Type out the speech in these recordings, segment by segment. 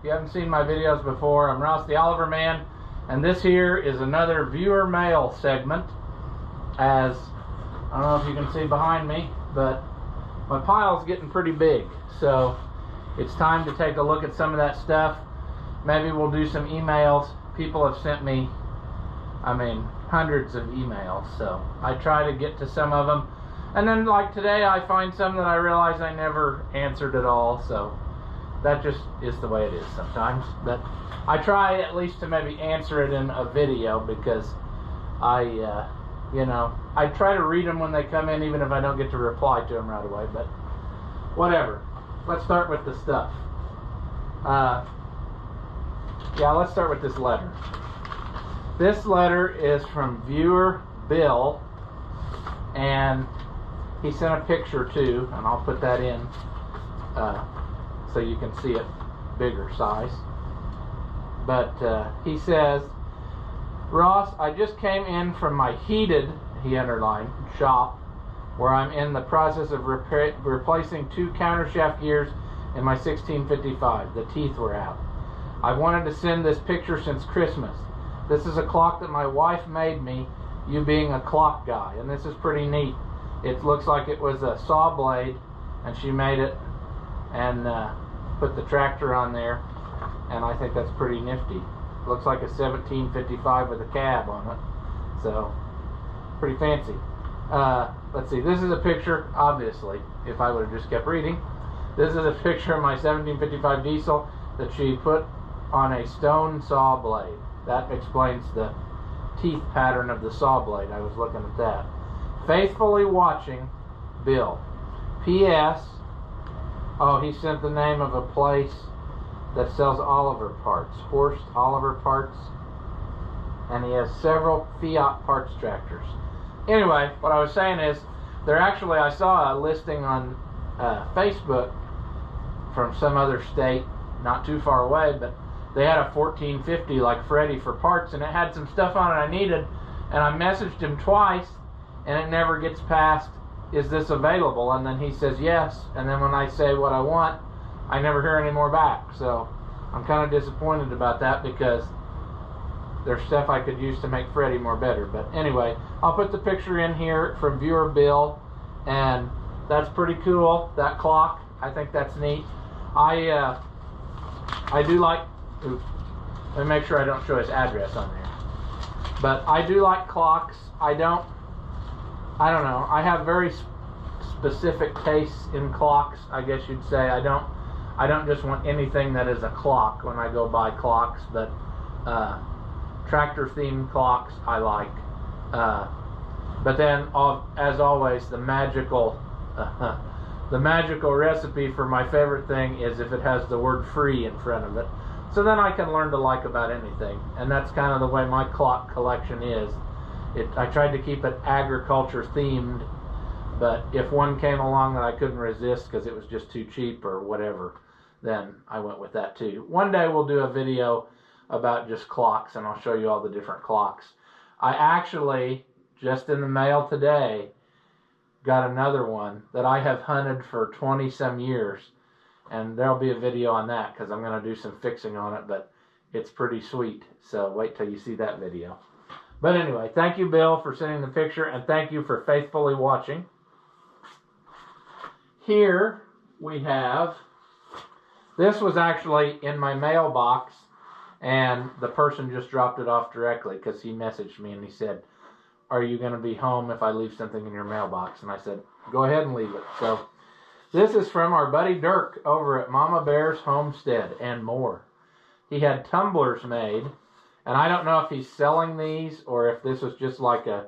If you haven't seen my videos before, I'm Ross the Oliver Man, and this here is another viewer mail segment. As I don't know if you can see behind me, but my pile's getting pretty big, so it's time to take a look at some of that stuff. Maybe we'll do some emails. People have sent me, hundreds of emails, so I try to get to some of them. And then, like today, I find some that I realize I never answered at all, so that just is the way it is sometimes. But I try at least to maybe answer it in a video, because I try to read them when they come in, even if I don't get to reply to them right away, but whatever. Let's start with the stuff. Let's start with this letter. This letter is from viewer Bill, and he sent a picture too, and I'll put that in so you can see it bigger size. But he says, Ross, I just came in from my heated, he underlined, shop, where I'm in the process of replacing 2 countershaft gears in my 1655. The teeth were out. I've wanted to send this picture since Christmas. This is a clock that my wife made me, you being a clock guy, and this is pretty neat. It looks like it was a saw blade, and she made it and put the tractor on there, and I think that's pretty nifty. Looks like a 1755 with a cab on it, so pretty fancy. Let's see, this is a picture, obviously, if I would have just kept reading. This is a picture of my 1755 diesel that she put on a stone saw blade. That explains the teeth pattern of the saw blade. I was looking at that. Faithfully watching, Bill. P.S. Oh, he sent the name of a place that sells Oliver parts. Horst Oliver parts. And he has several Fiat parts tractors. Anyway, what I was saying is, I saw a listing on Facebook from some other state, not too far away, but they had a 1450 like Freddy for parts, and it had some stuff on it I needed, and I messaged him twice, and it never gets past, is this available? And then he says yes, and then when I say what I want, I never hear any more back. So I'm kind of disappointed about that, because there's stuff I could use to make Freddy more better. But anyway, I'll put the picture in here from viewer Bill, and that's pretty cool, that clock. I think that's neat. I do like, oops, let me make sure I don't show his address on there. But I do like clocks. I don't know, I have very specific tastes in clocks, I guess you'd say. I don't just want anything that is a clock when I go buy clocks, but tractor themed clocks I like. But then, as always, the magical recipe for my favorite thing is if it has the word free in front of it. So then I can learn to like about anything. And that's kind of the way my clock collection is. I tried to keep it agriculture themed, but if one came along that I couldn't resist because it was just too cheap or whatever, then I went with that too. One day we'll do a video about just clocks, and I'll show you all the different clocks. I actually, just in the mail today, got another one that I have hunted for 20 some years, and there'll be a video on that because I'm going to do some fixing on it, but it's pretty sweet, so wait till you see that video. But anyway, thank you, Bill, for sending the picture, and thank you for faithfully watching. Here we have, this was actually in my mailbox, and the person just dropped it off directly because he messaged me and he said, are you going to be home if I leave something in your mailbox? And I said, go ahead and leave it. So this is from our buddy Dirk over at Mama Bear's Homestead and More. He had tumblers made, and I don't know if he's selling these or if this was just like a,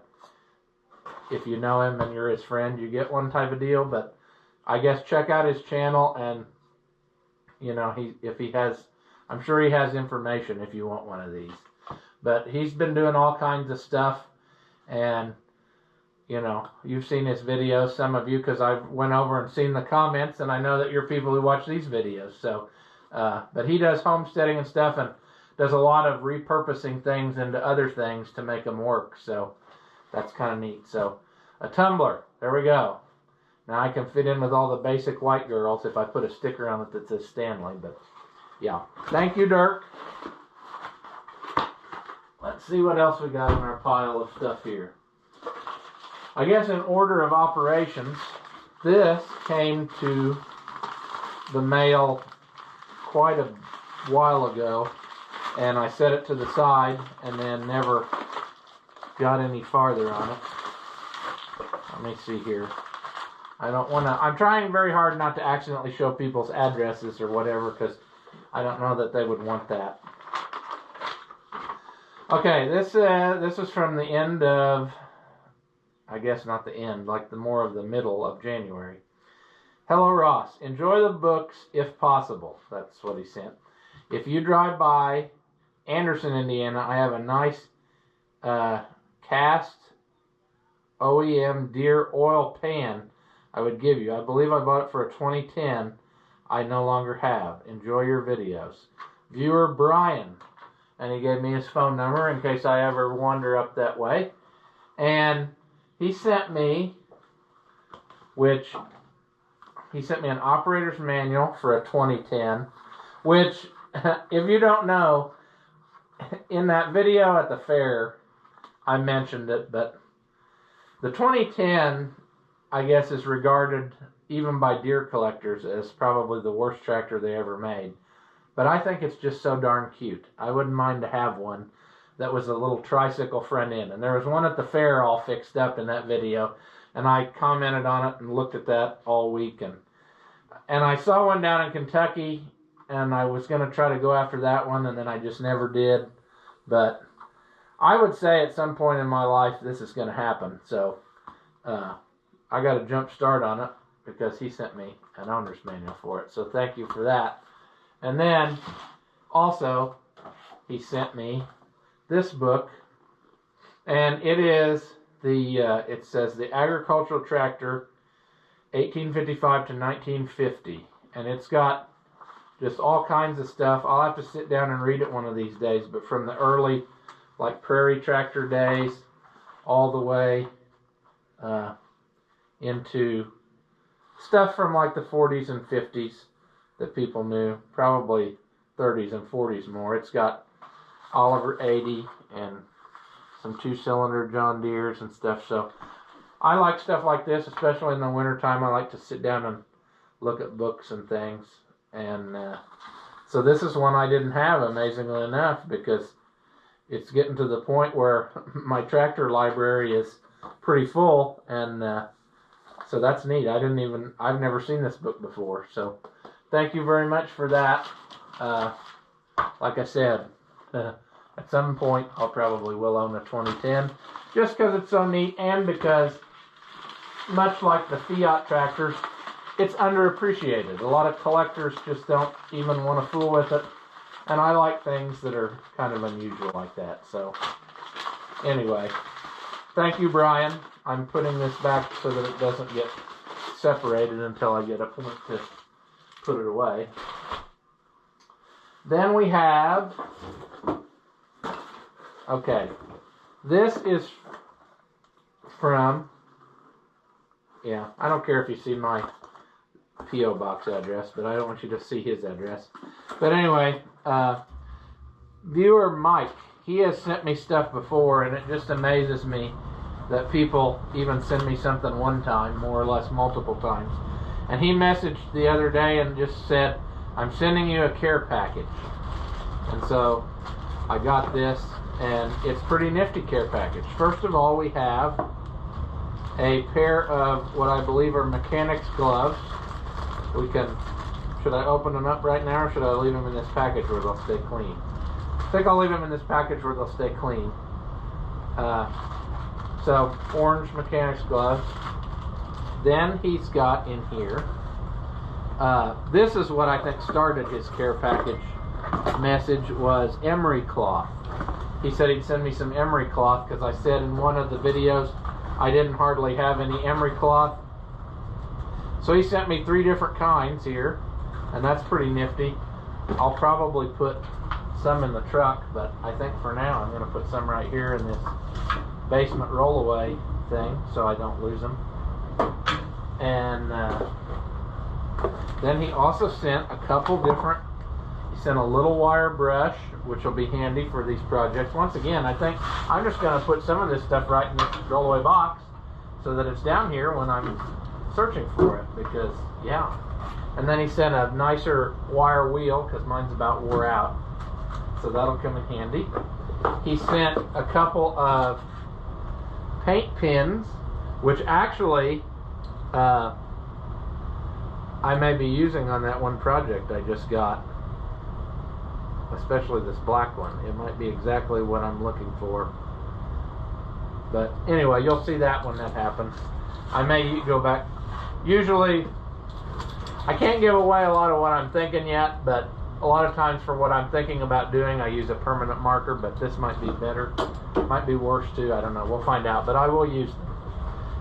if you know him and you're his friend, you get one type of deal. But I guess check out his channel, and if he has, I'm sure he has information if you want one of these. But he's been doing all kinds of stuff, and you've seen his videos, some of you, because I went over and seen the comments, and I know that you're people who watch these videos. So but he does homesteading and stuff, and does a lot of repurposing things into other things to make them work. So that's kind of neat. So a tumbler, there we go. Now I can fit in with all the basic white girls if I put a sticker on it that says Stanley. But yeah. Thank you, Dirk. Let's see what else we got in our pile of stuff here. I guess in order of operations, this came to the mail quite a while ago, and I set it to the side and then never got any farther on it. Let me see here. I don't want to, I'm trying very hard not to accidentally show people's addresses or whatever, because I don't know that they would want that. Okay, this is from the end of, I guess not the end, like the more of the middle of January. Hello, Ross. Enjoy the books if possible. That's what he sent. If you drive by Anderson, Indiana, I have a nice cast OEM Deer oil pan I would give you. I believe I bought it for a 2010. I no longer have. Enjoy your videos. Viewer Brian. And he gave me his phone number in case I ever wander up that way. And he sent me, an operator's manual for a 2010, which, if you don't know, in that video at the fair, I mentioned it, but the 2010, I guess, is regarded, even by deer collectors, as probably the worst tractor they ever made. But I think it's just so darn cute. I wouldn't mind to have one that was a little tricycle front end. And there was one at the fair all fixed up in that video. And I commented on it and looked at that all week. And I saw one down in Kentucky, and I was going to try to go after that one, and then I just never did. But I would say at some point in my life this is going to happen. So I got a jump start on it because he sent me an owner's manual for it. So thank you for that. And then, also, he sent me this book, and it is it says the Agricultural Tractor, 1855 to 1950, and it's got just all kinds of stuff. I'll have to sit down and read it one of these days, but from the early, like, prairie tractor days, all the way into stuff from, like, the 40s and 50s. That people knew, probably 30s and 40s more. It's got Oliver 80 and some 2-cylinder John Deeres and stuff. So I like stuff like this, especially in the wintertime. I like to sit down and look at books and things. And so this is one I didn't have, amazingly enough, because it's getting to the point where my tractor library is pretty full. And so that's neat. I've never seen this book before. So thank you very much for that. Like I said, at some point I'll probably will own a 2010, just because it's so neat, and because, much like the Fiat tractors, it's underappreciated. A lot of collectors just don't even want to fool with it, and I like things that are kind of unusual like that. So anyway, thank you, Brian. I'm putting this back so that it doesn't get separated until I get a point to put it away. Then we have, okay, this is from, I don't care if you see my P.O. box address, but I don't want you to see his address. But anyway, viewer Mike, he has sent me stuff before, and it just amazes me that people even send me something one time, more or less multiple times. And he messaged the other day and just said, I'm sending you a care package. And so I got this, and it's pretty nifty care package. First of all, we have a pair of what I believe are mechanics gloves. Should I open them up right now, or should I leave them in this package where they'll stay clean? I think I'll leave them in this package where they'll stay clean. So, orange mechanics gloves. Then he's got in here, this is what I think started his care package message, was emery cloth. He said he'd send me some emery cloth, because I said in one of the videos I didn't hardly have any emery cloth. So he sent me 3 different kinds here, and that's pretty nifty. I'll probably put some in the truck, but I think for now I'm going to put some right here in this basement rollaway thing so I don't lose them. And then he also sent a couple different, He sent a little wire brush, which will be handy for these projects. Once again, I think I'm just going to put some of this stuff right in this rollaway box so that it's down here when I'm searching for it, because, yeah. And then he sent a nicer wire wheel, because mine's about wore out. So that'll come in handy. He sent a couple of paint pins, which actually I may be using on that one project I just got. Especially this black one. It might be exactly what I'm looking for. But anyway, you'll see that when that happens. I may go back. Usually, I can't give away a lot of what I'm thinking yet, but a lot of times for what I'm thinking about doing, I use a permanent marker, but this might be better. Might be worse too, I don't know. We'll find out, but I will use them.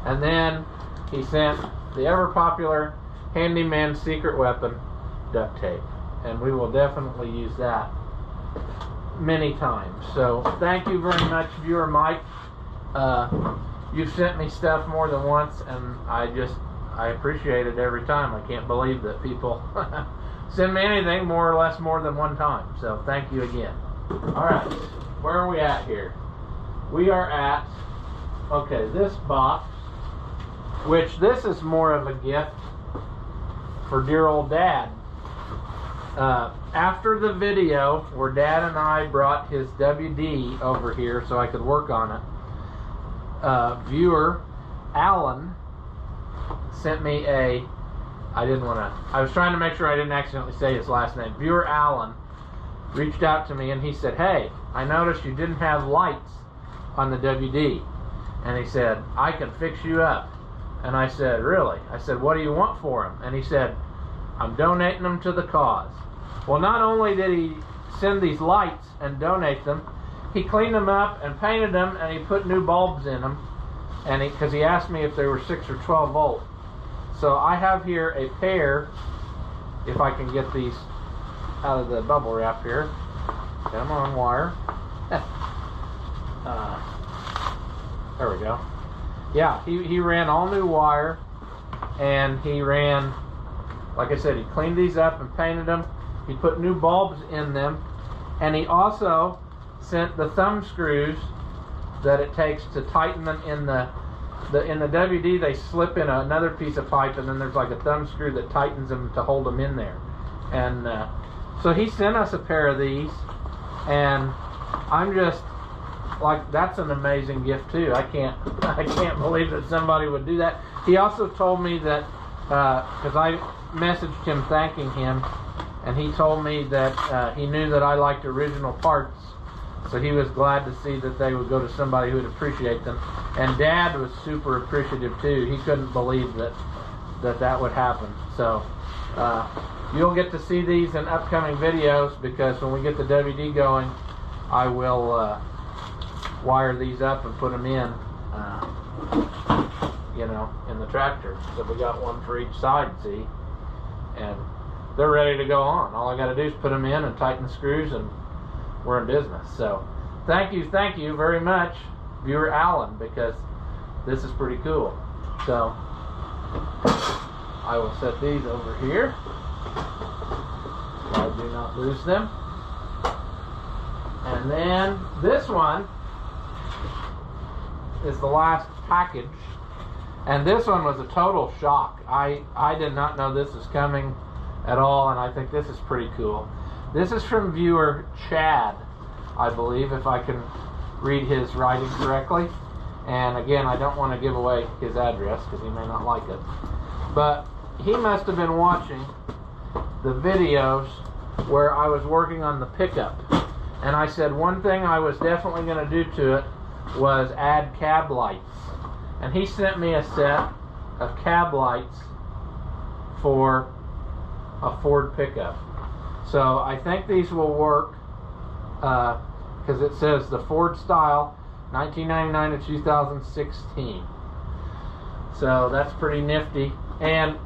And then he sent the ever popular handyman secret weapon, duct tape. And we will definitely use that many times. So thank you very much, viewer Mike. You've sent me stuff more than once, and I appreciate it every time. I can't believe that people send me anything more or less more than one time. So thank you again. Alright, where are we at here? We are at, okay, this box, which this is more of a gift for dear old Dad. After the video where Dad and I brought his WD over here so I could work on it, viewer Alan sent me I was trying to make sure I didn't accidentally say his last name. Viewer Alan reached out to me and he said, hey, I noticed you didn't have lights on the WD. And he said, I can fix you up. And I said, really? I said, what do you want for them? And he said, I'm donating them to the cause. Well, not only did he send these lights and donate them, he cleaned them up and painted them, and he put new bulbs in them, and because he asked me if they were 6 or 12 volt. So I have here a pair, if I can get these out of the bubble wrap here. Get them on wire. There we go. Yeah, he ran all new wire, and he ran, like I said, he cleaned these up and painted them. He put new bulbs in them, and he also sent the thumb screws that it takes to tighten them in the WD. They slip in another piece of pipe, and then there's like a thumb screw that tightens them to hold them in there. And so he sent us a pair of these, and I'm just like, that's an amazing gift too. I can't believe that somebody would do that. He also told me that because I messaged him thanking him, and he told me that he knew that I liked original parts, so he was glad to see that they would go to somebody who would appreciate them. And Dad was super appreciative too. He couldn't believe that would happen. So you'll get to see these in upcoming videos, because when we get the WD going, I will wire these up and put them in, in the tractor. So we got one for each side, see? And they're ready to go on. All I got to do is put them in and tighten the screws, and we're in business. So thank you very much, viewer Alan, because this is pretty cool. So I will set these over here so I do not lose them. And then this one is the last package, and this one was a total shock. I did not know this was coming at all, and I think this is pretty cool. This is from viewer Chad, I believe, if I can read his writing correctly. And again, I don't want to give away his address because he may not like it, but he must have been watching the videos where I was working on the pickup, and I said one thing I was definitely going to do to it was add cab lights, and he sent me a set of cab lights for a Ford pickup. So I think these will work, because it says the Ford style 1999 to 2016. So that's pretty nifty, and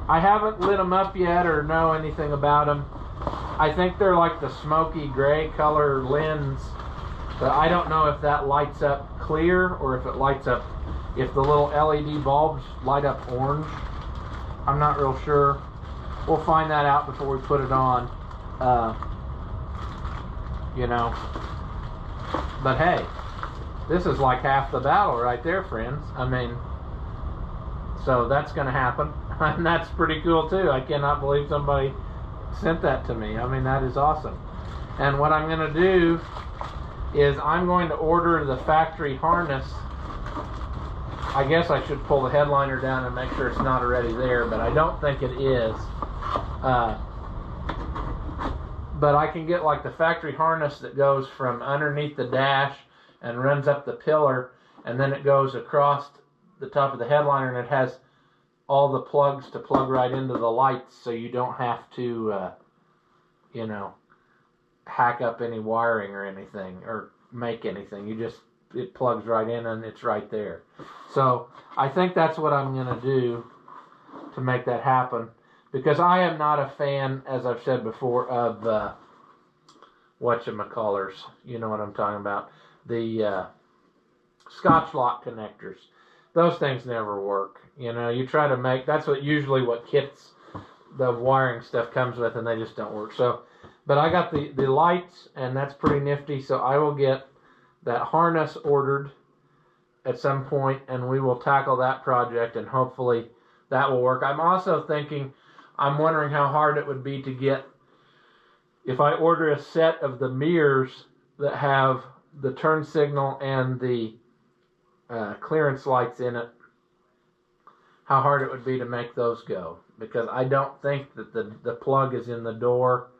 I haven't lit them up yet or know anything about them. I think they're like the smoky gray color lens, but I don't know if that lights up clear or if it lights up, if the little LED bulbs light up orange. I'm not real sure. We'll find that out before we put it on. you know. But hey, this is like half the battle right there, friends. I mean, so that's going to happen. And that's pretty cool too. I cannot believe somebody sent that to me. I mean, that is awesome. And what I'm going to do is I'm going to order the factory harness. I guess I should pull the headliner down and make sure it's not already there, but I don't think it is. But I can get like the factory harness that goes from underneath the dash and runs up the pillar, and then it goes across the top of the headliner, and it has all the plugs to plug right into the lights, so you don't have to, you know, hack up any wiring or anything, or make anything. You just, it plugs right in and it's right there. So I think that's what I'm going to do to make that happen, because I am not a fan, as I've said before, of whatchamacallers. You know what I'm talking about. The Scotch lock connectors. Those things never work. You know, you try to make, that's what usually what kits the wiring stuff comes with, and they just don't work. So, but I got the lights, and that's pretty nifty, so I will get that harness ordered at some point, and we will tackle that project, and hopefully that will work. I'm also thinking, I'm wondering how hard it would be to get, if I order a set of the mirrors that have the turn signal and the clearance lights in it, how hard it would be to make those go. Because I don't think that the plug is in the door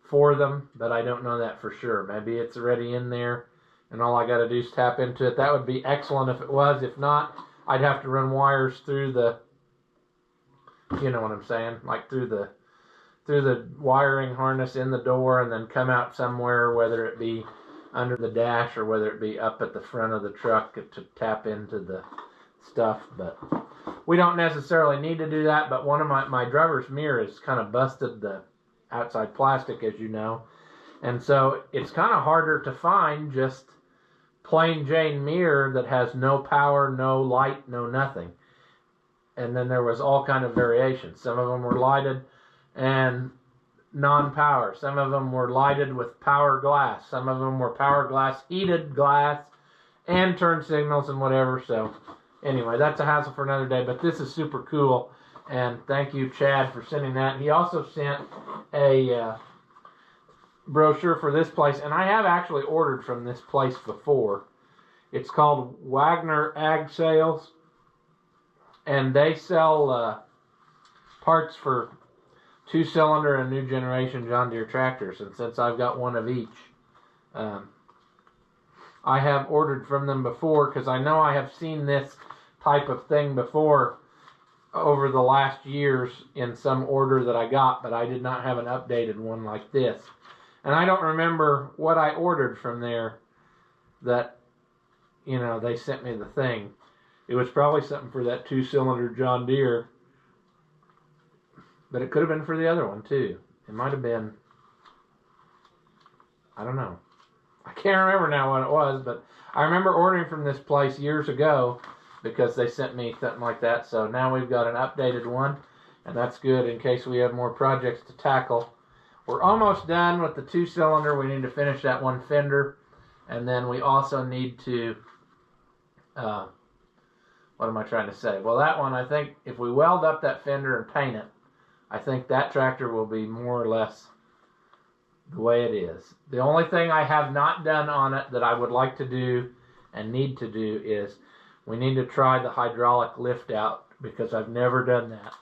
for them, but I don't know that for sure. Maybe it's already in there, and all I got to do is tap into it. That would be excellent if it was. If not, I'd have to run wires through the, you know what I'm saying, like through the wiring harness in the door, and then come out somewhere, whether it be under the dash or whether it be up at the front of the truck to tap into the stuff. But we don't necessarily need to do that. But one of my driver's mirror is kind of busted the outside plastic, as you know, and so it's kind of harder to find just plain Jane mirror that has no power, no light, no nothing. And then there was all kind of variations. Some of them were lighted and non-power. Some of them were lighted with power glass. Some of them were power glass, heated glass, and turn signals and whatever. So anyway, that's a hassle for another day, but this is super cool. And thank you, Chad, for sending that. He also sent a brochure for this place, and I have actually ordered from this place before. It's called Wagner Ag Sales, and they sell parts for 2-cylinder and new generation John Deere tractors. And since I've got one of each, I have ordered from them before, because I know I have seen this type of thing before over the last years in some order that I got, but I did not have an updated one like this. And I don't remember what I ordered from there that, you know, they sent me the thing. It was probably something for that 2-cylinder John Deere, but it could have been for the other one too. It might have been, I don't know. I can't remember now what it was, but I remember ordering from this place years ago because they sent me something like that. So now we've got an updated one, and that's good in case we have more projects to tackle. We're almost done with the 2-cylinder. We need to finish that one fender, and then we also need to, what am I trying to say? Well, that one, I think if we weld up that fender and paint it, I think that tractor will be more or less the way it is. The only thing I have not done on it that I would like to do and need to do is we need to try the hydraulic lift out, because I've never done that.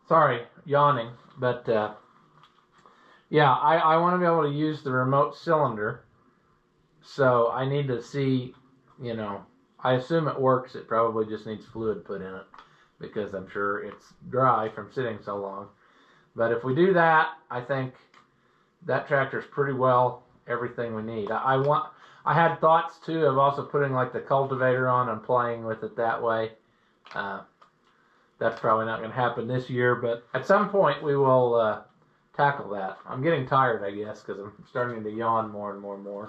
Sorry, yawning, but yeah, I want to be able to use the remote cylinder, so I need to see, you know, I assume it works. It probably just needs fluid put in it, because I'm sure it's dry from sitting so long. But if we do that, I think that tractor's pretty well everything we need. I had thoughts too of also putting like the cultivator on and playing with it that way. That's probably not going to happen this year, but at some point we will tackle that. I'm getting tired, I guess, because I'm starting to yawn more and more and more.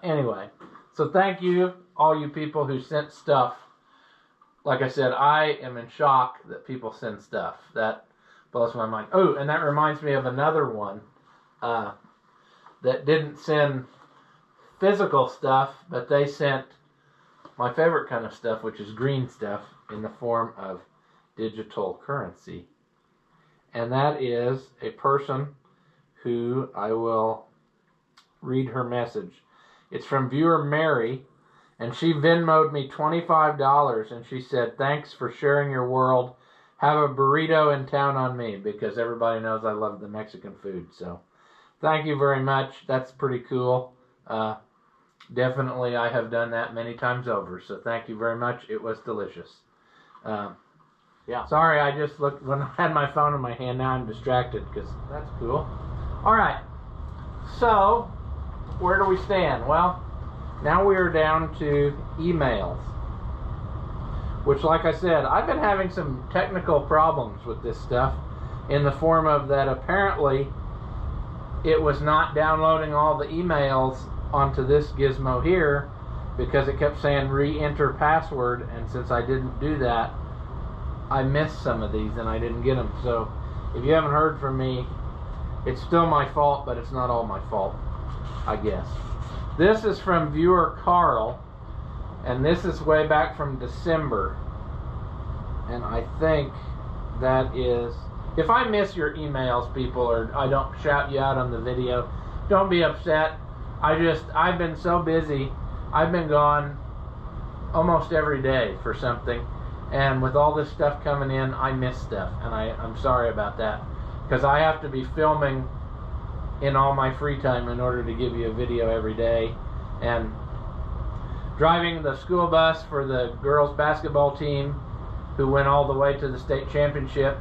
Anyway, so thank you, all you people who sent stuff. Like I said, I am in shock that people send stuff. That blows my mind. Oh, and that reminds me of another one. that didn't send physical stuff, but they sent my favorite kind of stuff, which is green stuff, in the form of digital currency. And that is a person who I will read her message. It's from viewer Mary, and she Venmo'd me $25, and she said, "Thanks for sharing your world. Have a burrito in town on me," because everybody knows I love the Mexican food. So thank you very much. That's pretty cool. Definitely, I have done that many times over. So thank you very much. It was delicious. Yeah. Sorry, I just looked when I had my phone in my hand. Now I'm distracted because that's cool. All right. So where do we stand? Well, now we are down to emails, which, like I said, I've been having some technical problems with this stuff, in the form of that apparently it was not downloading all the emails onto this gizmo here, because it kept saying re-enter password, and since I didn't do that, I missed some of these and I didn't get them. So if you haven't heard from me, it's still my fault, but it's not all my fault, I guess. This is from viewer Carl, and this is way back from December, and I think that is, if I miss your emails, people, or I don't shout you out on the video, don't be upset. I've been so busy. I've been gone almost every day for something, and with all this stuff coming in, I miss stuff, and I'm sorry about that, because I have to be filming in all my free time in order to give you a video every day, and driving the school bus for the girls basketball team who went all the way to the state championship.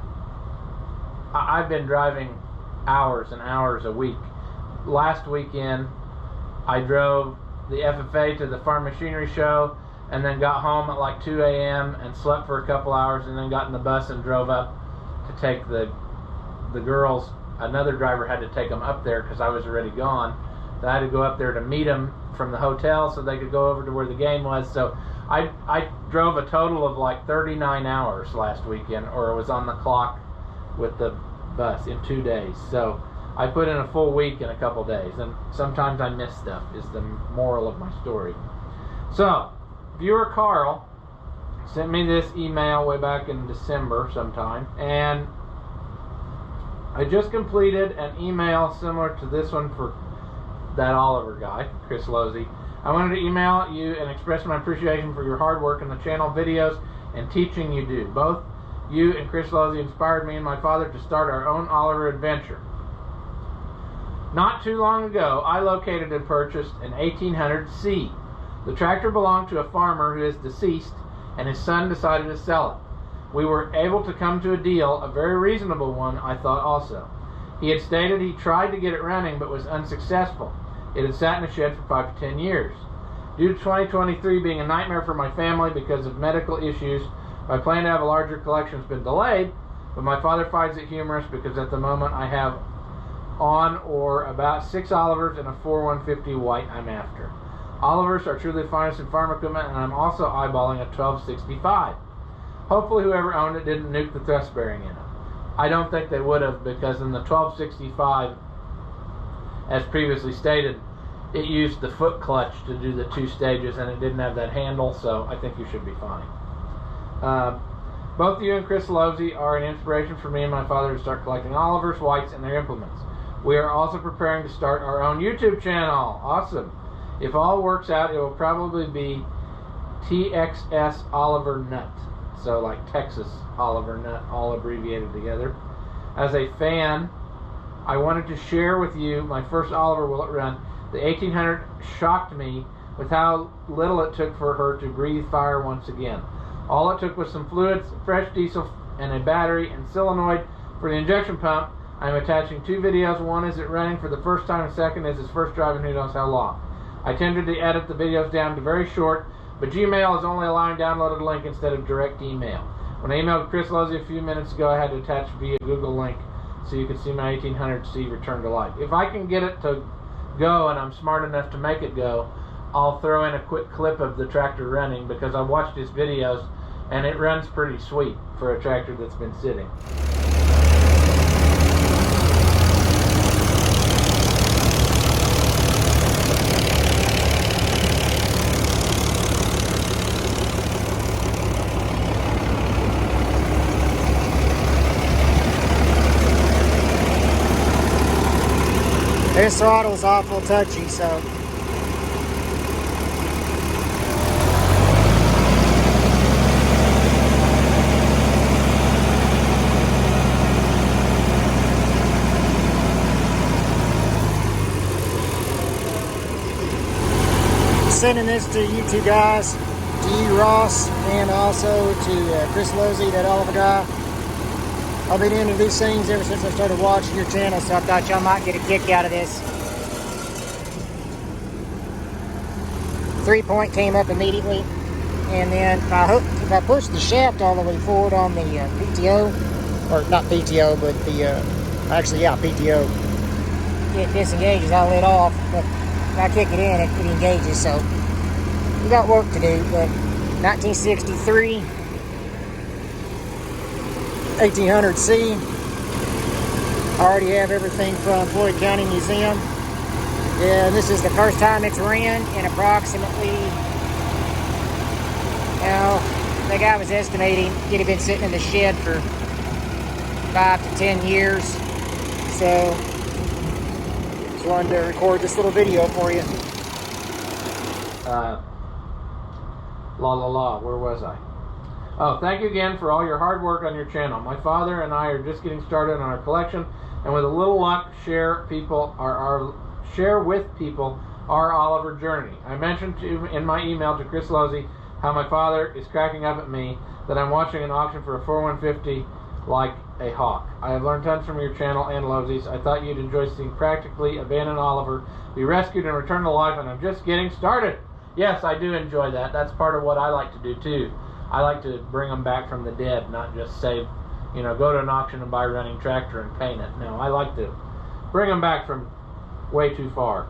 I've been driving hours and hours a week. Last weekend I drove the FFA to the farm machinery show, and then got home at like 2 a.m. and slept for a couple hours, and then got in the bus and drove up to take the girls. Another driver had to take them up there because I was already gone. So I had to go up there to meet them from the hotel so they could go over to where the game was. So I drove a total of like 39 hours last weekend, or it was on the clock with the bus, in 2 days. So I put in a full week in a couple days, and sometimes I miss stuff, is the moral of my story. So viewer Carl sent me this email way back in December sometime, and I just completed an email similar to this one for that Oliver guy, Chris Losey. I wanted to email you and express my appreciation for your hard work in the channel, videos, and teaching you do. Both you and Chris Losey inspired me and my father to start our own Oliver adventure. Not too long ago, I located and purchased an 1800C. The tractor belonged to a farmer who is deceased, and his son decided to sell it. We were able to come to a deal, a very reasonable one, I thought also. He had stated he tried to get it running but was unsuccessful. It had sat in a shed for 5 to 10 years. Due to 2023 being a nightmare for my family because of medical issues, my plan to have a larger collection has been delayed, but my father finds it humorous because at the moment I have on or about 6 Olivers and a 4150 white I'm after. Olivers are truly the finest in farm equipment, and I'm also eyeballing a 1265. Hopefully whoever owned it didn't nuke the thrust bearing in it. I don't think they would have, because in the 1265, as previously stated, it used the foot clutch to do the 2 stages, and it didn't have that handle, so I think you should be fine. Both you and Chris Losey are an inspiration for me and my father to start collecting Olivers, whites, and their implements. We are also preparing to start our own YouTube channel. Awesome. If all works out, it will probably be TXS Oliver Nut. So like Texas Oliver Nut, all abbreviated together. As a fan, I wanted to share with you my first Oliver will it run. The 1800 shocked me with how little it took for her to breathe fire once again. All it took was some fluids, fresh diesel, and a battery and solenoid for the injection pump. I'm attaching 2 videos. One is it running for the first time, and second is his first drive in who knows how long. I tended to edit the videos down to very short, but Gmail is only allowing downloaded link instead of direct email. When I emailed Chris Losey a few minutes ago, I had to attach via Google link so you can see my 1800C return to life. If I can get it to go, and I'm smart enough to make it go, I'll throw in a quick clip of the tractor running, because I watched his videos and it runs pretty sweet for a tractor that's been sitting. This throttle's awful touchy, so. Sending this to you two guys, to you Ross, and also to Chris Losey, that Oliver guy. I've been into these things ever since I started watching your channel, so I thought y'all might get a kick out of this. 3-point came up immediately, and then if I push the shaft all the way forward on the PTO, or not PTO, but the actually, yeah, PTO, it disengages. I lit off, but if I kick it in, it engages. So we got work to do. But 1963 1800C. I already have everything from Floyd County Museum. Yeah, this is the first time it's ran in approximately, the guy was estimating it had been sitting in the shed for 5 to 10 years. So just wanted to record this little video for you. Where was I? Oh, thank you again for all your hard work on your channel. My father and I are just getting started on our collection, and with a little luck, share with people our Oliver journey. I mentioned in my email to Chris Losey how my father is cracking up at me that I'm watching an auction for a 4150 like a hawk. I have learned tons from your channel and Losey's. I thought you'd enjoy seeing practically abandoned Oliver be rescued and returned to life, and I'm just getting started. Yes, I do enjoy that. That's part of what I like to do too. I like to bring them back from the dead, not just say, go to an auction and buy a running tractor and paint it. No, I like to bring them back from way too far.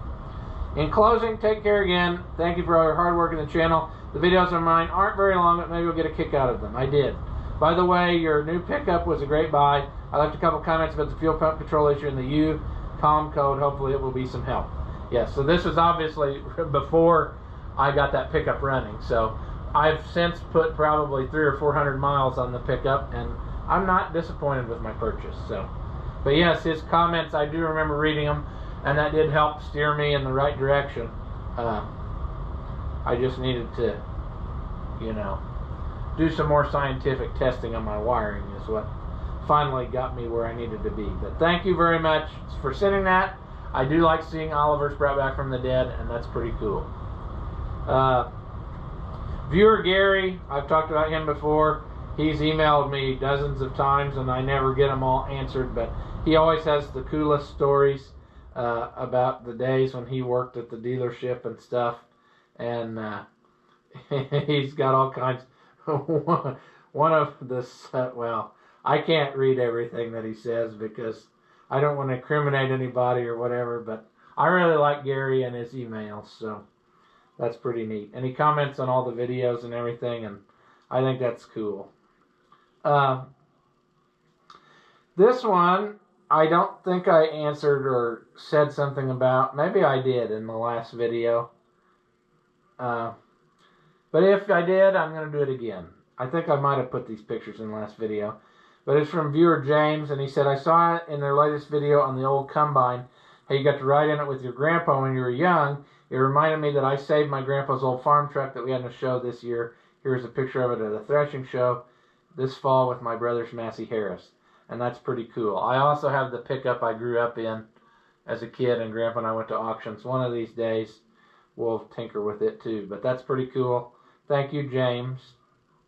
In closing, take care again. Thank you for all your hard work in the channel. The videos of mine aren't very long, but maybe you'll get a kick out of them. I did. By the way, your new pickup was a great buy. I left a couple comments about the fuel pump control issue and the U-COM code. Hopefully it will be some help. Yes, so this was obviously before I got that pickup running. So I've since put probably 300 or 400 miles on the pickup, and I'm not disappointed with my purchase. So, but yes, his comments, I do remember reading them, and that did help steer me in the right direction. I just needed to, do some more scientific testing on my wiring is what finally got me where I needed to be. But thank you very much for sending that. I do like seeing Oliver's brought back from the dead, and that's pretty cool. Viewer Gary, I've talked about him before. He's emailed me dozens of times, and I never get them all answered, but he always has the coolest stories about the days when he worked at the dealership and stuff. And he's got all kinds. One of this, well, I can't read everything that he says because I don't want to incriminate anybody or whatever, but I really like Gary and his emails, so that's pretty neat. And he comments on all the videos and everything, and I think that's cool. This one, I don't think I answered or said something about. Maybe I did in the last video. But if I did, I'm going to do it again. I think I might have put these pictures in the last video. But it's from viewer James, and he said, I saw it in their latest video on the old Combine, how you got to ride in it with your grandpa when you were young. It reminded me that I saved my grandpa's old farm truck that we had in a show this year. Here's a picture of it at a threshing show this fall with my brother's Massey Harris. And that's pretty cool. I also have the pickup I grew up in as a kid, and Grandpa and I went to auctions. One of these days, we'll tinker with it too. But that's pretty cool. Thank you, James.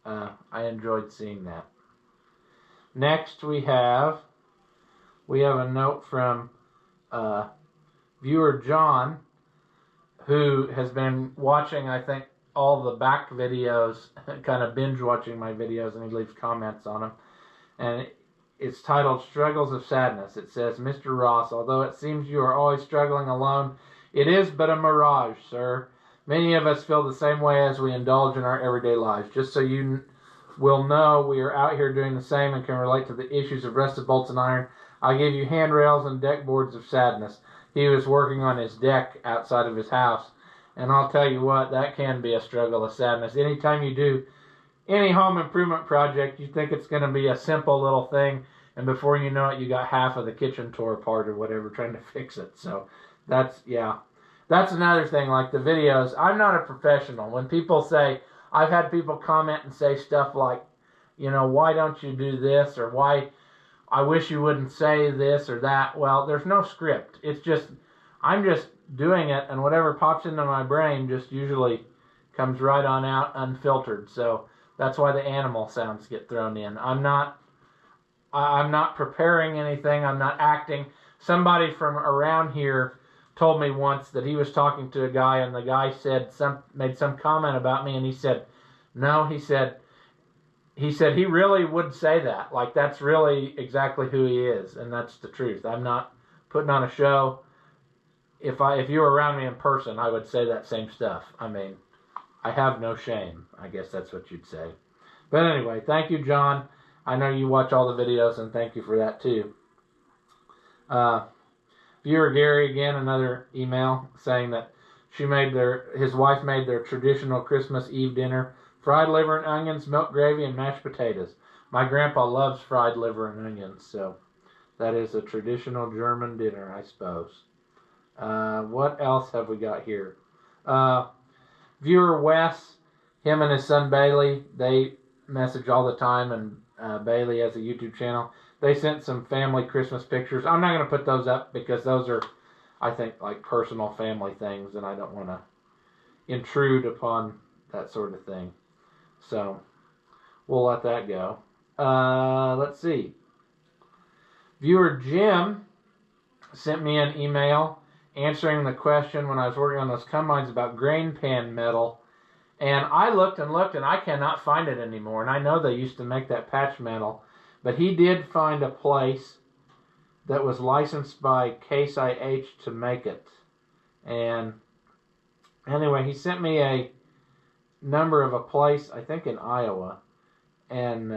I enjoyed seeing that. Next, we have a note from viewer John, who has been watching, I think, all the back videos, kind of binge watching my videos, and he leaves comments on them. And it's titled Struggles of Sadness. It says, Mr. Ross, although it seems you are always struggling alone, it is but a mirage, sir. Many of us feel the same way as we indulge in our everyday lives. Just so you will know, we are out here doing the same and can relate to the issues of rusted bolts and iron. I gave you handrails and deck boards of sadness. He was working on his deck outside of his house. And I'll tell you what, that can be a struggle of sadness. Anytime you do any home improvement project, you think it's going to be a simple little thing, and before you know it, you got half of the kitchen tore apart or whatever trying to fix it. So That's another thing, like the videos. I'm not a professional. When people say, I've had people comment and say stuff like, you know, why don't you do this, or why, I wish you wouldn't say this or that. Well, there's no script. It's just, I'm just doing it, and whatever pops into my brain just usually comes right on out unfiltered. So that's why the animal sounds get thrown in. I'm not preparing anything. I'm not acting. Somebody from around here told me once that he was talking to a guy, and the guy made some comment about me, and he said, no, he said he really would say that. Like, that's really exactly who he is, and that's the truth. I'm not putting on a show. If you were around me in person, I would say that same stuff. I mean, I have no shame. I guess that's what you'd say. But anyway, thank you, John. I know you watch all the videos, and thank you for that too. Viewer Gary, again, another email saying that his wife made their traditional Christmas Eve dinner: fried liver and onions, milk gravy, and mashed potatoes. My grandpa loves fried liver and onions, so that is a traditional German dinner, I suppose. What else have we got here? Viewer Wes, him and his son Bailey, they message all the time, and Bailey has a YouTube channel. They sent some family Christmas pictures. I'm not going to put those up because those are, I think, like personal family things, and I don't want to intrude upon that sort of thing. So we'll let that go. Let's see. Viewer Jim sent me an email answering the question when I was working on those combines about grain pan metal. And I looked and looked, and I cannot find it anymore. And I know they used to make that patch metal. But he did find a place that was licensed by Case IH to make it. And anyway, he sent me a number of a place, I think in Iowa. And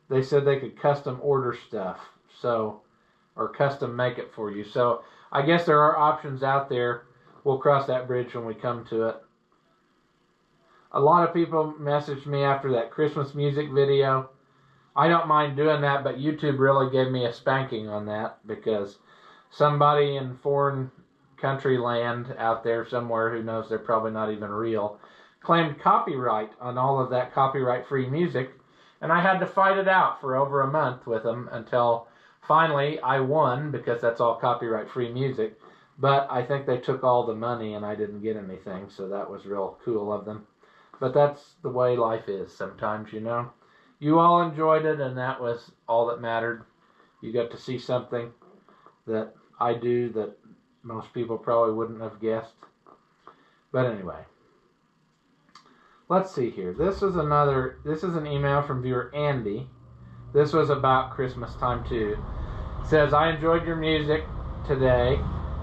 they said they could custom order stuff. Or custom make it for you. So I guess there are options out there. We'll cross that bridge when we come to it. A lot of people messaged me after that Christmas music video. I don't mind doing that, but YouTube really gave me a spanking on that because somebody in foreign country land out there somewhere, who knows, they're probably not even real, claimed copyright on all of that copyright-free music, and I had to fight it out for over a month with them until finally I won, because that's all copyright-free music. But I think they took all the money and I didn't get anything, so that was real cool of them. But that's the way life is sometimes, you know. You all enjoyed it, and that was all that mattered. You got to see something that I do that most people probably wouldn't have guessed. But anyway, let's see here. This is an email from viewer Andy. This was about Christmas time too. It says, I enjoyed your music today.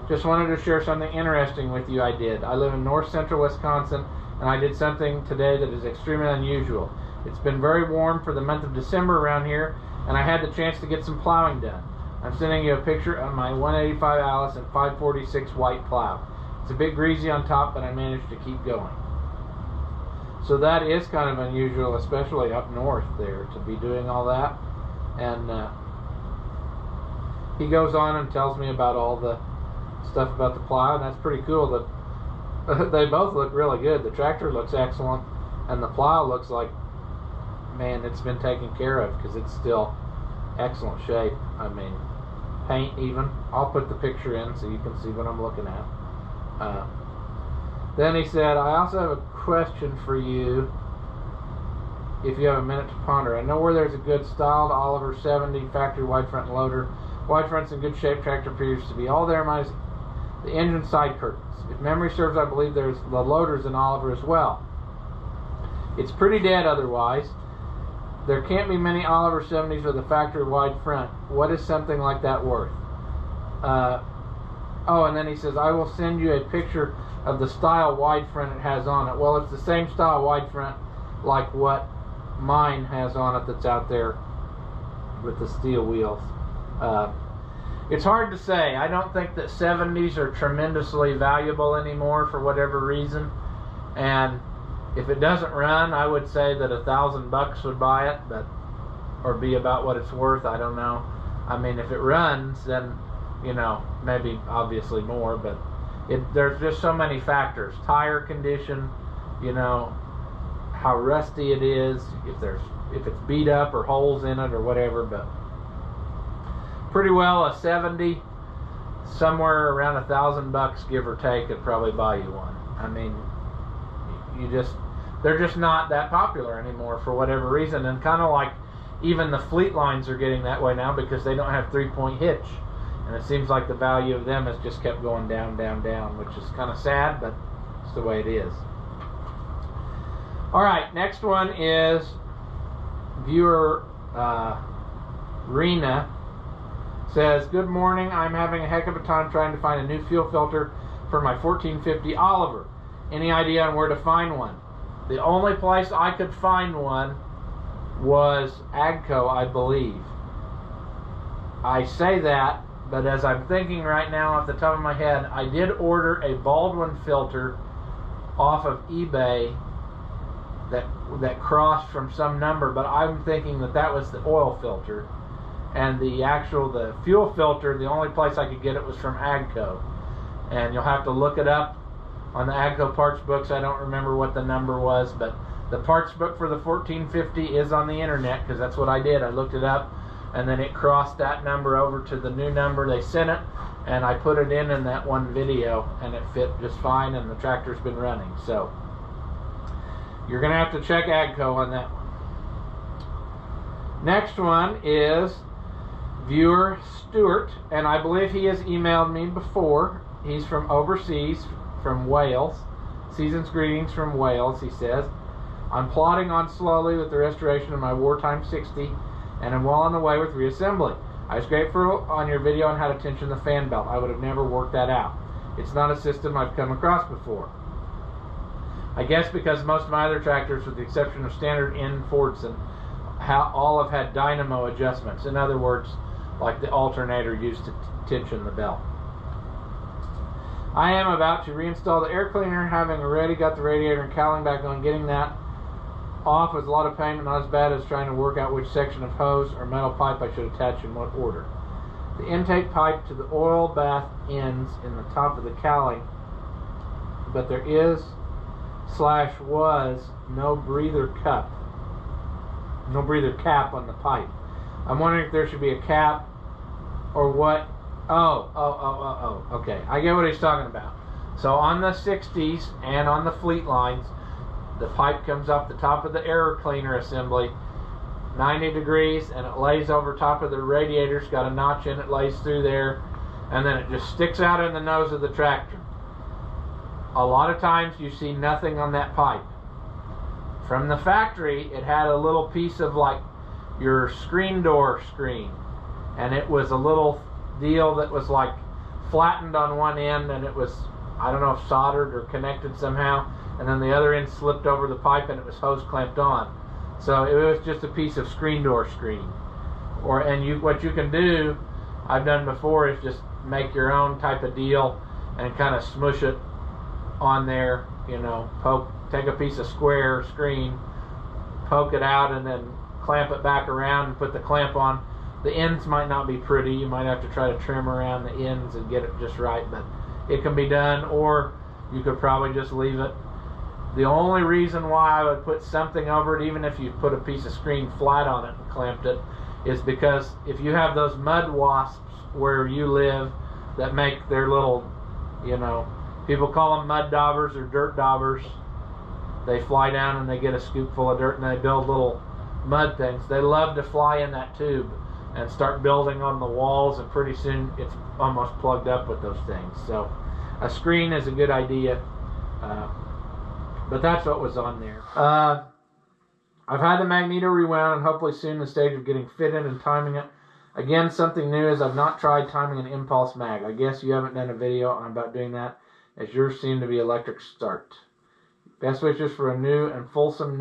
Just wanted to share something interesting with you. I live in north central Wisconsin, and I did something today that is extremely unusual. It's been very warm for the month of December around here, and I had the chance to get some plowing done. I'm sending you a picture of my 185 Allison 546 white plow. It's a bit greasy on top, but I managed to keep going. So that is kind of unusual, especially up north there, to be doing all that. And he goes on and tells me about all the stuff about the plow, and that's pretty cool. That they both look really good. The tractor looks excellent, and the plow looks like, man, it's been taken care of, because it's still excellent shape. I mean, paint even. I'll put the picture in so you can see what I'm looking at. Then he said, I also have a question for you, if you have a minute to ponder. I know where there's a good styled Oliver 70 factory wide front loader. Wide front's in good shape. Tractor appears to be all there minus the engine side curtains. If memory serves, I believe there's the loaders in Oliver as well. It's pretty dead otherwise. There can't be many Oliver 70s with a factory wide front. What is something like that worth? Oh, and then he says, I will send you a picture of the style wide front it has on it. Well, it's the same style wide front like what mine has on it that's out there with the steel wheels. It's hard to say. I don't think that 70s are tremendously valuable anymore for whatever reason. And if it doesn't run, I would say that $1,000 would buy it, or be about what it's worth. I don't know. I mean, if it runs, then you know, maybe obviously more, but there's just so many factors. Tire condition, you know, how rusty it is, if it's beat up or holes in it or whatever, but pretty well a 70, somewhere around $1,000 give or take, could probably buy you one. I mean, they're just not that popular anymore for whatever reason, and kind of like even the fleet lines are getting that way now because they don't have 3-point hitch, and it seems like the value of them has just kept going down, down, down, which is kind of sad, but it's the way it is. All right, next one is viewer Rena says, good morning, I'm having a heck of a time trying to find a new fuel filter for my 1450 Oliver. Any idea on where to find one? The only place I could find one was Agco, I believe. I say that, but as I'm thinking right now off the top of my head, I did order a Baldwin filter off of eBay that crossed from some number, but I'm thinking that was the oil filter. And the fuel filter, the only place I could get it was from Agco. And you'll have to look it up on the Agco parts books. I don't remember what the number was, but the parts book for the 1450 is on the internet, because that's what I did. I looked it up, and then it crossed that number over to the new number. They sent it, and I put it in that one video, and it fit just fine, and the tractor's been running. So you're going to have to check Agco on that one. Next one is viewer Stuart, and I believe he has emailed me before. He's from overseas, from Wales. Season's greetings from Wales, he says. I'm plodding on slowly with the restoration of my wartime 60, and I'm well on the way with reassembly. I was grateful on your video on how to tension the fan belt. I would have never worked that out. It's not a system I've come across before. I guess because most of my other tractors, with the exception of standard in Fordson, all have had dynamo adjustments. In other words, like the alternator used to tension the belt. I am about to reinstall the air cleaner, having already got the radiator and cowling back on. Getting that off was a lot of pain, but not as bad as trying to work out which section of hose or metal pipe I should attach in what order. The intake pipe to the oil bath ends in the top of the cowling, but there is / was no breather cap on the pipe. I'm wondering if there should be a cap or what. Okay, I get what he's talking about. So on the 60s and on the fleet lines, the pipe comes up the top of the air cleaner assembly 90 degrees, and it lays over top of the radiator. It's got a notch in it, lays through there, and then it just sticks out in the nose of the tractor. A lot of times you see nothing on that pipe. From the factory, it had a little piece of like your screen door screen, and it was a little deal that was like flattened on one end, and it was, I don't know if soldered or connected somehow, and then the other end slipped over the pipe and it was hose clamped on. So it was just a piece of screen door screen. What you can do, I've done before, is just make your own type of deal and kind of smush it on there, you know, take a piece of square screen, poke it out, and then clamp it back around and put the clamp on. The ends might not be pretty. You might have to try to trim around the ends and get it just right, but it can be done, or you could probably just leave it. The only reason why I would put something over it, even if you put a piece of screen flat on it and clamped it, is because if you have those mud wasps where you live that make their little, you know, people call them mud daubers or dirt daubers. They fly down and they get a scoop full of dirt and they build little mud things. They love to fly in that tube and start building on the walls, and pretty soon it's almost plugged up with those things. So a screen is a good idea, but that's what was on there. I've had the magneto rewound, and hopefully soon the stage of getting fitted and timing it. Again, something new is I've not tried timing an impulse mag. I guess you haven't done a video on about doing that, as yours seem to be electric start. Best wishes for a new and fulsome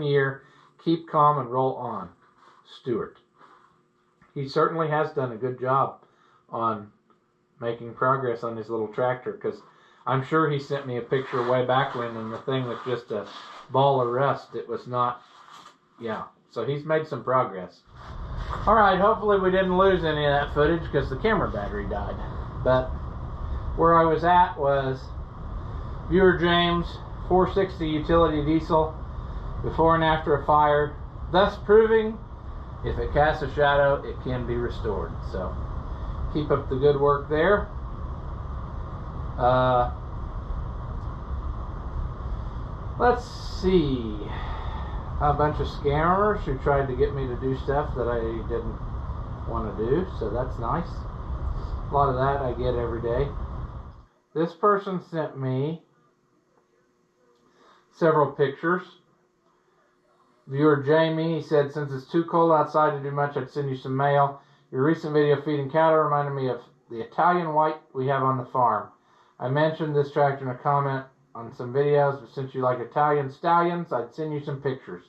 year. Keep calm and roll on. Stuart. He certainly has done a good job on making progress on his little tractor, because I'm sure he sent me a picture way back when, and the thing was just a ball of rust. It was not, yeah. So he's made some progress. Alright, hopefully we didn't lose any of that footage because the camera battery died. But where I was at was viewer James, 460 utility diesel, before and after a fire, thus proving if it casts a shadow, it can be restored. So keep up the good work there. Let's see. A bunch of scammers who tried to get me to do stuff that I didn't want to do, so that's nice. A lot of that I get every day. This person sent me several pictures. Viewer Jamie, he said, since it's too cold outside to do much, I'd send you some mail. Your recent video feeding cattle reminded me of the Italian white we have on the farm. I mentioned this tractor in a comment on some videos, but since you like Italian stallions, I'd send you some pictures.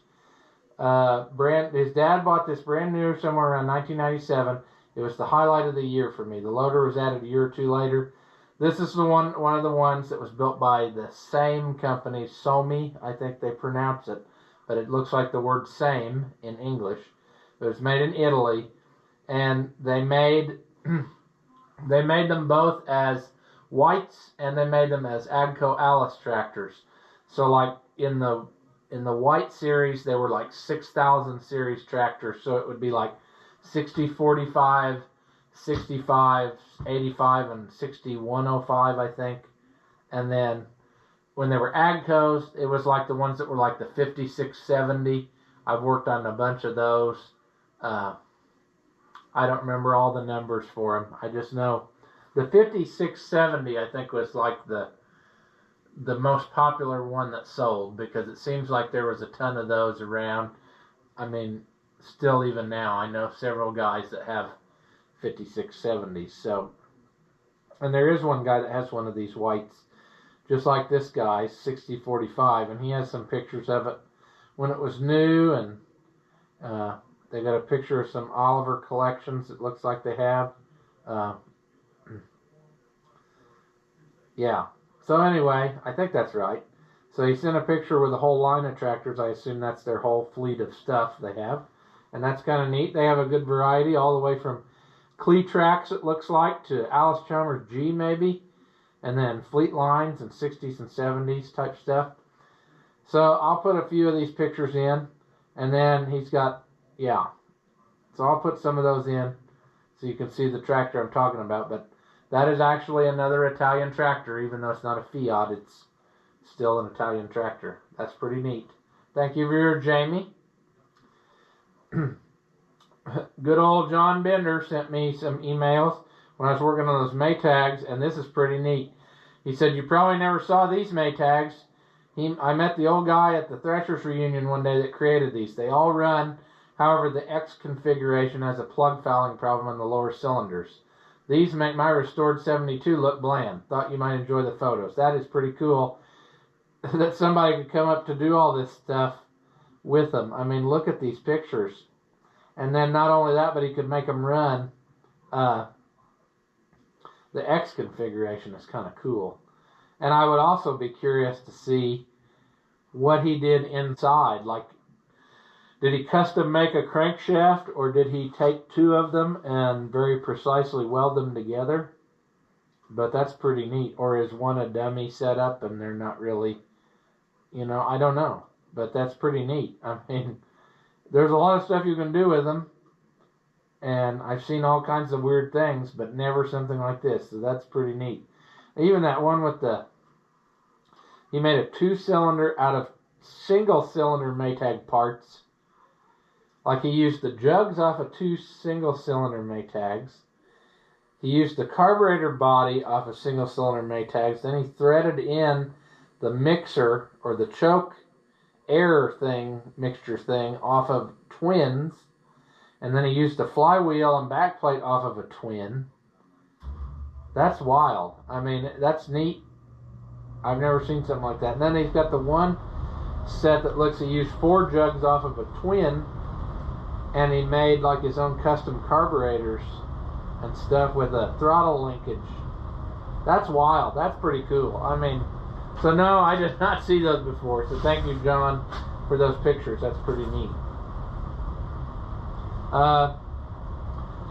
His dad bought this brand new somewhere around 1997. It was the highlight of the year for me. The loader was added a year or two later. This is one of the ones that was built by the same company, Somi, I think they pronounce it, but it looks like the word same in English. It was made in Italy, and they made them both as whites, and they made them as Agco Alice tractors. So like in the white series, they were like 6000 series tractors, so it would be like 6045, 65, 85, and 6105, I think. And then when they were Agcos, it was like the ones that were like the 5670. I've worked on a bunch of those. I don't remember all the numbers for them. I just know the 5670, I think, was like the most popular one that sold, because it seems like there was a ton of those around. I mean, still even now, I know several guys that have 5670s. So, and there is one guy that has one of these whites, just like this guy's 6045, and he has some pictures of it when it was new, and they got a picture of some Oliver collections. It looks like they have. Yeah. So anyway, I think that's right. So he sent a picture with a whole line of tractors. I assume that's their whole fleet of stuff they have. And that's kind of neat. They have a good variety all the way from Cletrax, it looks like, to Alice Chalmers G maybe. And then fleet lines and 60s and 70s type stuff. So I'll put a few of these pictures in. And then he's got, yeah. So I'll put some of those in so you can see the tractor I'm talking about. But that is actually another Italian tractor, even though it's not a Fiat, it's still an Italian tractor. That's pretty neat. Thank you, viewer Jamie. Good old John Bender sent me some emails when I was working on those Maytags, and this is pretty neat. He said, you probably never saw these Maytags. I met the old guy at the Threshers reunion one day that created these. They all run, however, the X configuration has a plug fouling problem on the lower cylinders. These make my restored 72 look bland. Thought you might enjoy the photos. That is pretty cool that somebody could come up to do all this stuff with them. I mean, look at these pictures. And then not only that, but he could make them run. The X configuration is kind of cool. And I would also be curious to see what he did inside. Like, did he custom make a crankshaft, or did he take two of them and very precisely weld them together? But that's pretty neat. Or is one a dummy setup and they're not really, you know, I don't know. But that's pretty neat. I mean, there's a lot of stuff you can do with them. And I've seen all kinds of weird things, but never something like this. So that's pretty neat. Even that one with he made a 2-cylinder out of single-cylinder Maytag parts. Like, he used the jugs off of 2 single-cylinder Maytags. He used the carburetor body off of single-cylinder Maytags. Then he threaded in the mixer, or the choke air thing, mixture thing, off of twins. And then he used the flywheel and backplate off of a twin. That's wild. I mean, that's neat. I've never seen something like that. And then he's got the one set that looks, he used 4 jugs off of a twin. And he made like his own custom carburetors and stuff with a throttle linkage. That's wild. That's pretty cool. I mean, so no, I did not see those before. So thank you, John, for those pictures. That's pretty neat.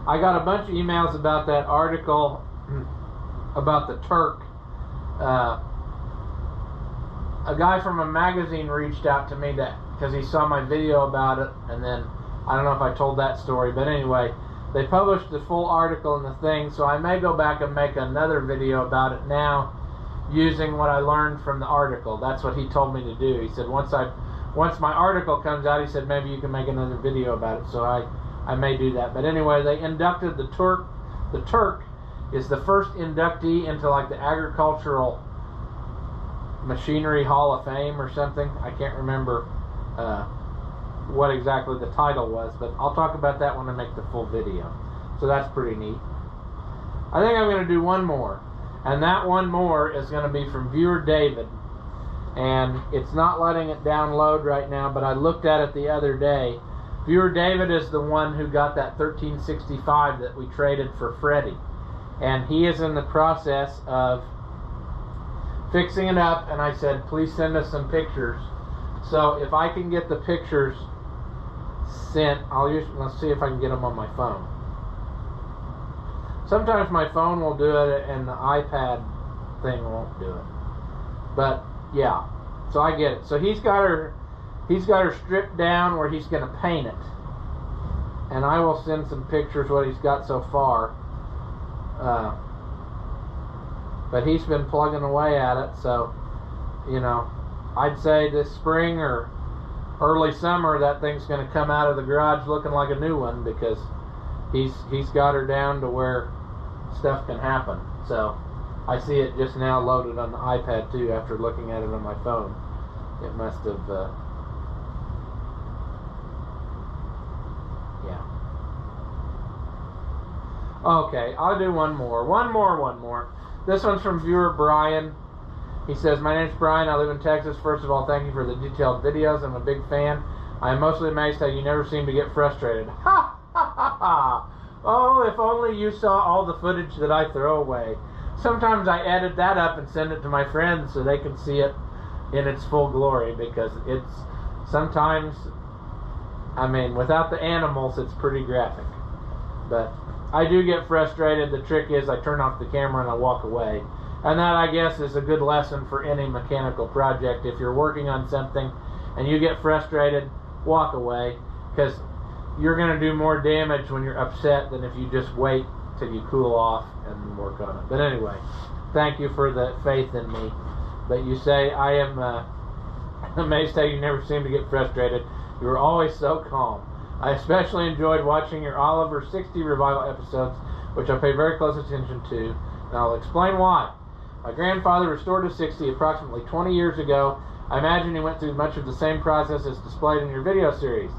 I got a bunch of emails about that article about the Turk. A guy from a magazine reached out to me because he saw my video about it, and then I don't know if I told that story, but anyway, they published the full article in the thing, so I may go back and make another video about it now using what I learned from the article. That's what he told me to do. He said once my article comes out, he said maybe you can make another video about it, so I may do that. But anyway, they inducted the Turk. The Turk is the first inductee into like the Agricultural Machinery Hall of Fame or something. I can't remember what exactly the title was, but I'll talk about that when I make the full video. So that's pretty neat. I think I'm going to do one more, and that one more is going to be from viewer David, and it's not letting it download right now, but I looked at it the other day. Viewer David is the one who got that 1365 that we traded for Freddie, and he is in the process of fixing it up, and I said please send us some pictures. So if I can get the pictures sent, let's see if I can get them on my phone. Sometimes my phone will do it and the iPad thing won't do it. But yeah, so I get it. So he's got her stripped down where he's going to paint it, and I will send some pictures what he's got so far. But he's been plugging away at it, so you know, I'd say this spring or early summer that thing's going to come out of the garage looking like a new one, because he's got her down to where stuff can happen. So I see it just now loaded on the iPad too after looking at it on my phone. It must have yeah. Okay, I'll do one more. This one's from viewer Brian. He says, my name's Brian, I live in Texas. First of all, thank you for the detailed videos. I'm a big fan. I am mostly amazed how you never seem to get frustrated. Ha ha ha ha! Oh, if only you saw all the footage that I throw away. Sometimes I edit that up and send it to my friends so they can see it in its full glory, because it's sometimes, I mean, without the animals, it's pretty graphic. But I do get frustrated. The trick is I turn off the camera and I walk away. And that, I guess, is a good lesson for any mechanical project. If you're working on something and you get frustrated, walk away, because you're going to do more damage when you're upset than if you just wait till you cool off and work on it. But anyway, thank you for the faith in me. But you say, I am amazed how you never seem to get frustrated. You are always so calm. I especially enjoyed watching your Oliver 60 revival episodes, which I pay very close attention to, and I'll explain why. My grandfather restored a 60 approximately 20 years ago. I imagine he went through much of the same process as displayed in your video series.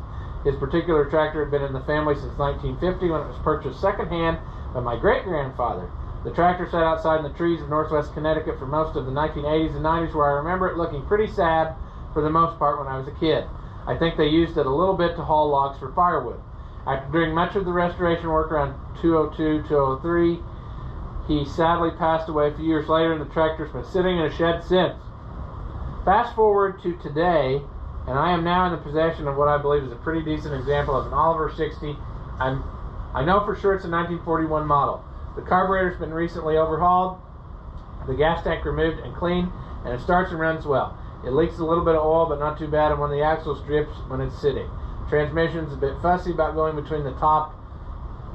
His particular tractor had been in the family since 1950 when it was purchased secondhand by my great-grandfather. The tractor sat outside in the trees of northwest Connecticut for most of the 1980s and 90s, where I remember it looking pretty sad for the most part when I was a kid. I think they used it a little bit to haul logs for firewood. After doing much of the restoration work around 2002, 2003, he sadly passed away a few years later, and the tractor's been sitting in a shed since. Fast forward to today, and I am now in the possession of what I believe is a pretty decent example of an Oliver 60. I know for sure it's a 1941 model. The carburetor's been recently overhauled, the gas tank removed and cleaned, and it starts and runs well. It leaks a little bit of oil, but not too bad, and one of the axles drips when it's sitting. Transmission's a bit fussy about going between the top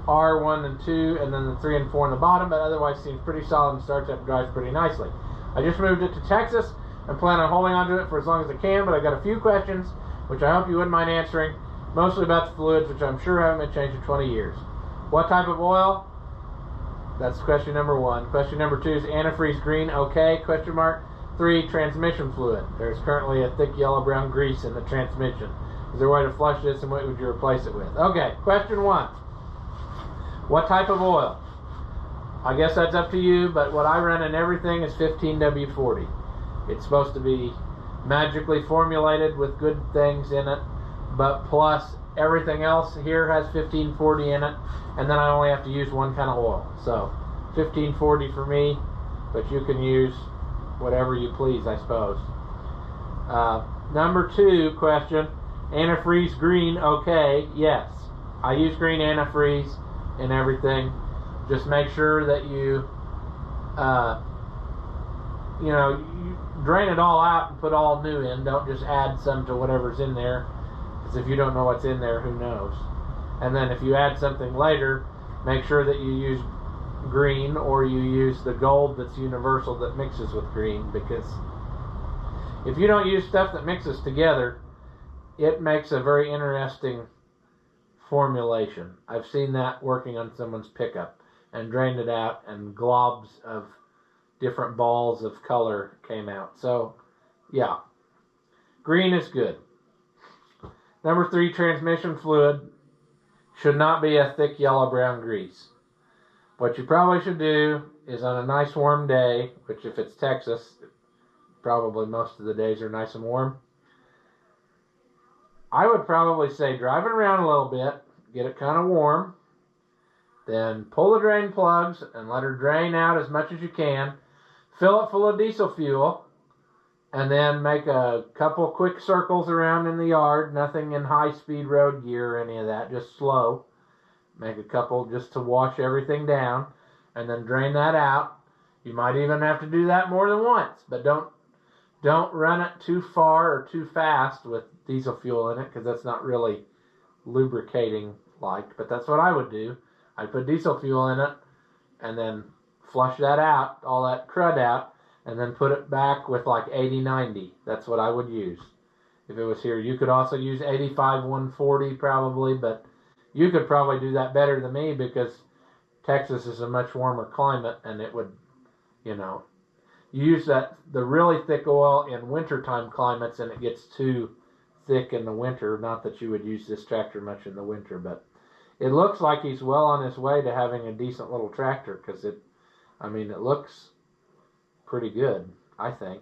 R1 and 2 and then the 3 and 4 on the bottom, but otherwise seems pretty solid and starts up and drives pretty nicely. I just moved it to Texas and plan on holding on to it for as long as I can, but I got a few questions which I hope you wouldn't mind answering, mostly about the fluids, which I'm sure haven't been changed in 20 years. What type of oil? That's question number 1. Question number 2 is antifreeze green okay? Question mark. 3, transmission fluid. There's currently a thick yellow-brown grease in the transmission. Is there a way to flush this, and what would you replace it with? Okay, question 1. What type of oil? I guess that's up to you, but what I run in everything is 15W40. It's supposed to be magically formulated with good things in it, but plus everything else here has 1540 in it, and then I only have to use one kind of oil. So 1540 for me, but you can use whatever you please, I suppose. Number 2 question, antifreeze green okay? Yes, I use green antifreeze and everything. Just make sure that you you drain it all out and put all new in. Don't just add some to whatever's in there, because if you don't know what's in there, who knows? And then if you add something later, make sure that you use green, or you use the gold that's universal that mixes with green, because if you don't use stuff that mixes together, it makes a very interesting formulation. I've seen that working on someone's pickup, and drained it out, and globs of different balls of color came out. So yeah, green is good. Number 3, transmission fluid should not be a thick yellow-brown grease. What you probably should do is, on a nice warm day, which if it's Texas, probably most of the days are nice and warm, I would probably say drive it around a little bit, get it kind of warm, then pull the drain plugs and let her drain out as much as you can. Fill it full of diesel fuel, and then make a couple quick circles around in the yard. Nothing in high-speed road gear or any of that, just slow. Make a couple just to wash everything down, and then drain that out. You might even have to do that more than once, but don't run it too far or too fast with diesel fuel in it, because that's not really lubricating like. But that's what I would do. I'd put diesel fuel in it, and then flush that out, all that crud out, and then put it back with like 80-90. That's what I would use if it was here. You could also use 85-140 probably, but you could probably do that better than me, because Texas is a much warmer climate, and it would, you use the really thick oil in wintertime climates, and it gets too thick in the winter. Not that you would use this tractor much in the winter, but it looks like he's well on his way to having a decent little tractor, because it looks pretty good, I think.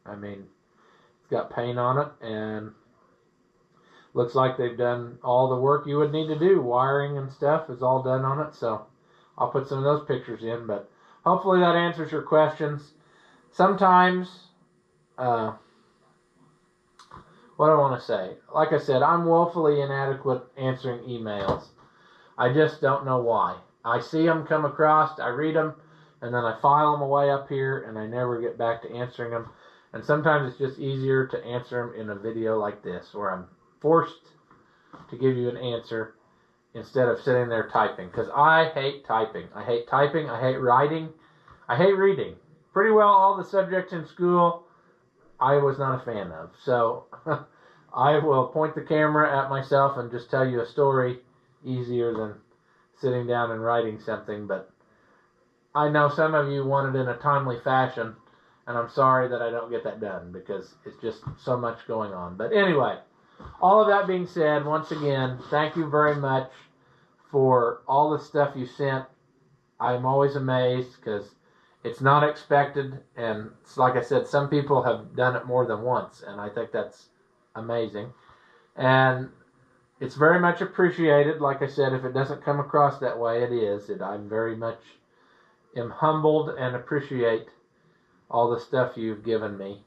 It's got paint on it, and looks like they've done all the work you would need to do. Wiring and stuff is all done on it, so I'll put some of those pictures in, but hopefully that answers your questions. Sometimes, what do I want to say? Like I said, I'm woefully inadequate answering emails. I just don't know why. I see them come across, I read them, and then I file them away up here, and I never get back to answering them. And sometimes it's just easier to answer them in a video like this, where I'm forced to give you an answer instead of sitting there typing. Because I hate typing. I hate typing. I hate writing. I hate reading. Pretty well all the subjects in school I was not a fan of. So I will point the camera at myself and just tell you a story easier than sitting down and writing something. But I know some of you want it in a timely fashion, and I'm sorry that I don't get that done, because it's just so much going on. But anyway, all of that being said, once again, thank you very much for all the stuff you sent. I'm always amazed, because it's not expected, and like I said, some people have done it more than once, and I think that's amazing. And it's very much appreciated. Like I said, if it doesn't come across that way, it is. I'm very much am humbled and appreciate all the stuff you've given me.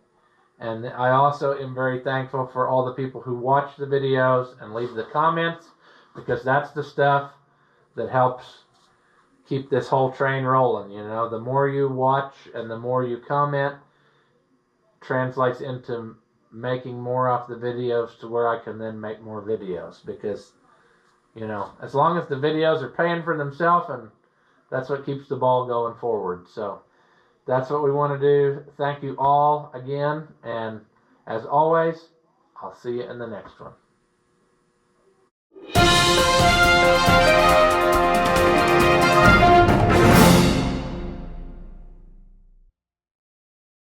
And I also am very thankful for all the people who watch the videos and leave the comments, because that's the stuff that helps keep this whole train rolling. The more you watch and the more you comment translates into making more off the videos, to where I can then make more videos, because as long as the videos are paying for themselves, and that's what keeps the ball going forward. So that's what we want to do. Thank you all again, and as always, I'll see you in the next one.